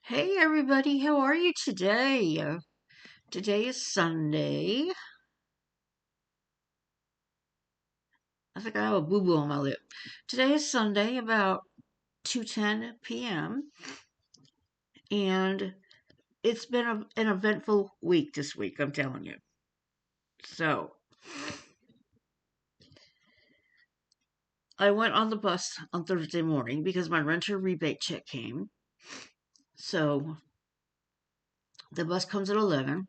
Hey everybody, how are you today? Today is Sunday. I think I have a boo-boo on my lip. Today is Sunday, about 2:10 p.m. and it's been an eventful week this week, I'm telling you. So, I went on the bus on Thursday morning because my renter rebate check came. So, the bus comes at 11,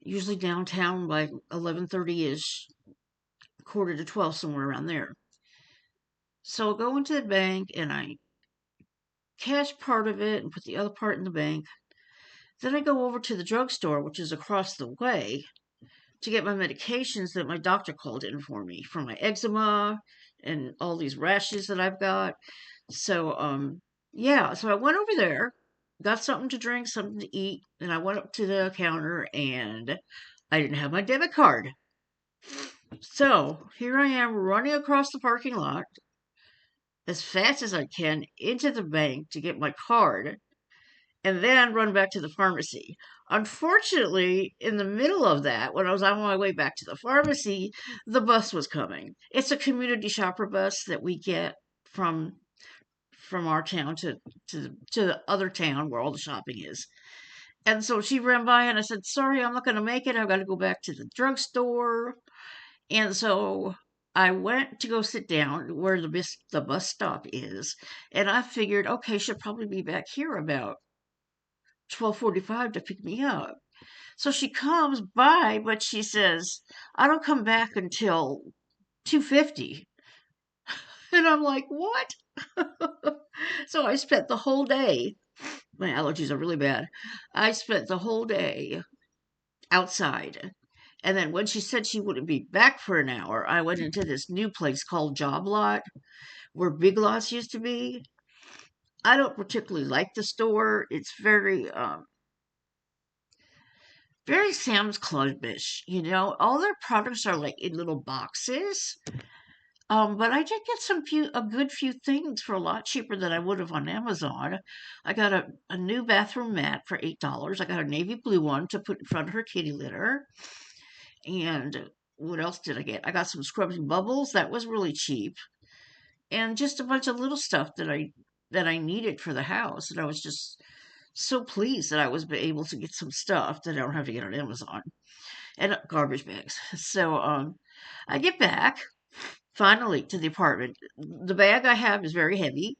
usually downtown by 11:30ish, quarter to 12, somewhere around there. So, I go into the bank and I cash part of it and put the other part in the bank. Then I go over to the drugstore, which is across the way, to get my medications that my doctor called in for me for my eczema and all these rashes that I've got. So, yeah, so I went over there, got something to drink, something to eat, and I went up to the counter and I didn't have my debit card. So here I am running across the parking lot as fast as I can into the bank to get my card and then run back to the pharmacy. Unfortunately, in the middle of that, when I was on my way back to the pharmacy, the bus was coming. It's a community shopper bus that we get from from our town to the other town where all the shopping is. And so she ran by and I said, "Sorry, I'm not going to make it. I've got to go back to the drugstore." And so I went to go sit down where the bus stop is, and I figured, okay, she'll probably be back here about 12:45 to pick me up. So she comes by, but she says, "I don't come back until 2:50." And I'm like, "What?" So I spent the whole day, my allergies are really bad. I spent the whole day outside. And then when she said she wouldn't be back for an hour, I went into this new place called Job Lot, where Big Lots used to be. I don't particularly like the store. It's very Sam's Club-ish, you know. All their products are like in little boxes. But I did get a good few things for a lot cheaper than I would have on Amazon. I got a new bathroom mat for $8. I got a navy blue one to put in front of her kitty litter. And what else did I get? I got some scrubbing bubbles. That was really cheap. And just a bunch of little stuff that I needed for the house. And I was just so pleased that I was able to get some stuff that I don't have to get on Amazon and garbage bags. So I get back finally to the apartment. The bag I have is very heavy.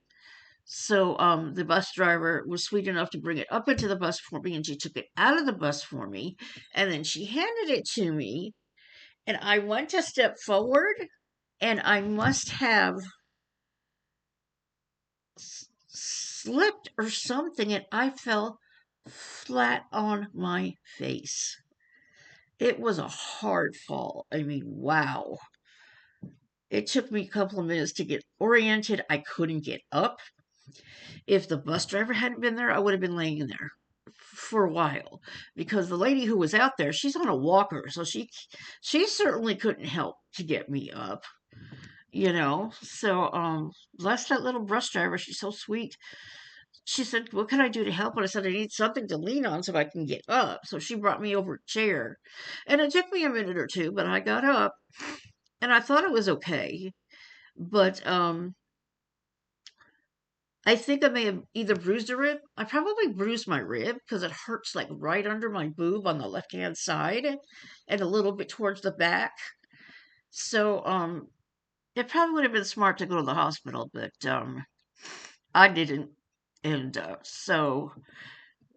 So the bus driver was sweet enough to bring it up into the bus for me and she took it out of the bus for me and then she handed it to me and I went to step forward and I must have slipped or something and I fell flat on my face. It was a hard fall. I mean, wow. It took me a couple of minutes to get oriented. I couldn't get up. If the bus driver hadn't been there, I would have been laying in there for a while because the lady who was out there, she's on a walker, so she certainly couldn't help to get me up, you know. So bless that little bus driver. She's so sweet. She said, "What can I do to help?" And I said, "I need something to lean on so I can get up." So she brought me over a chair. And it took me a minute or two, but I got up and I thought it was okay. But I think I may have either bruised a rib. I probably bruised my rib because it hurts like right under my boob on the left hand side and a little bit towards the back. So it probably would have been smart to go to the hospital, but I didn't. And so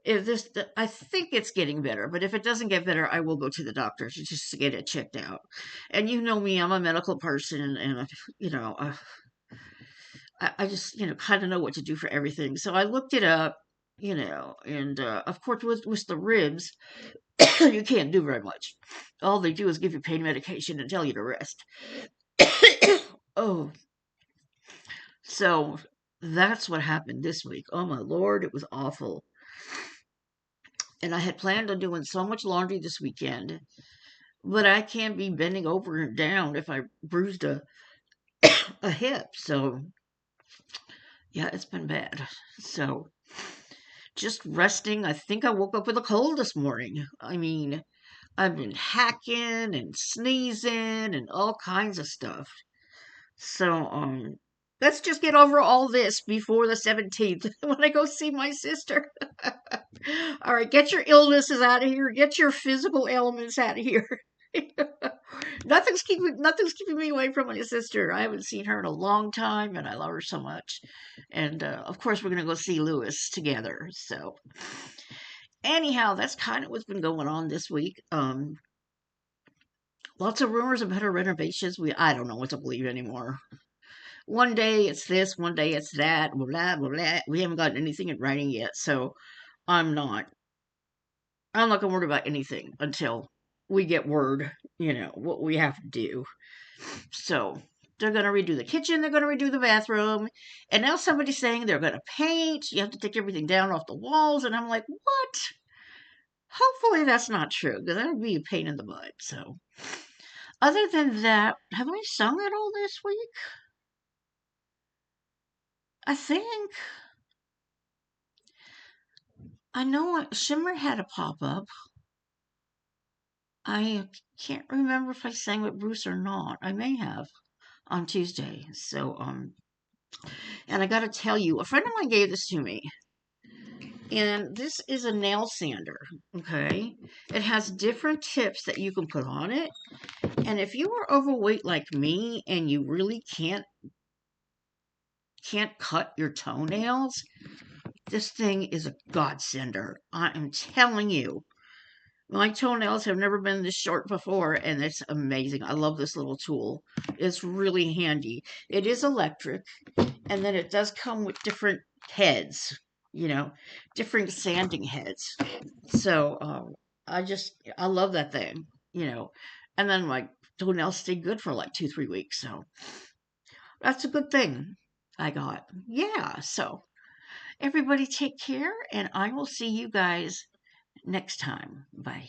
if this, I think it's getting better, but if it doesn't get better, I will go to the doctor just to get it checked out. And you know me, I'm a medical person, and you know, I just, kind of know what to do for everything. So I looked it up, and of course, with the ribs, you can't do very much. All they do is give you pain medication and tell you to rest. Oh, so that's what happened this week. Oh my Lord, it was awful. And I had planned on doing so much laundry this weekend, but I can't be bending over and down if I bruised a hip. So, yeah, it's been bad. So, just resting. I think I woke up with a cold this morning. I mean, I've been hacking and sneezing and all kinds of stuff. So, let's just get over all this before the 17th when I go see my sister. All right, get your illnesses out of here. Get your physical ailments out of here. Nothing's keeping me away from my sister. I haven't seen her in a long time, and I love her so much. And of course, we're gonna go see Lewis together. So, anyhow, that's kind of what's been going on this week. Lots of rumors about her renovations. I don't know what to believe anymore. One day it's this, one day it's that, blah blah blah blah. We haven't gotten anything in writing yet, so I'm not. I'm not gonna worry about anything until we get word. What we have to do. So they're gonna redo the kitchen. They're gonna redo the bathroom, and now somebody's saying they're gonna paint. You have to take everything down off the walls, and I'm like, what? Hopefully that's not true because that would be a pain in the butt. So other than that, have I sung at all this week? I think I know Shimmer had a pop up. I can't remember if I sang with Bruce or not. I may have on Tuesday. So, and I gotta tell you, a friend of mine gave this to me. And this is a nail sander, okay? It has different tips that you can put on it. And if you are overweight like me and you really can't cut your toenails, this thing is a godsender. I am telling you. My toenails have never been this short before, and it's amazing. I love this little tool. It's really handy. It is electric, and then it does come with different heads, different sanding heads. So I love that thing, and then my toenails stay good for like 2-3 weeks. So that's a good thing I got. Yeah. So everybody take care, and I will see you guys next time. Bye.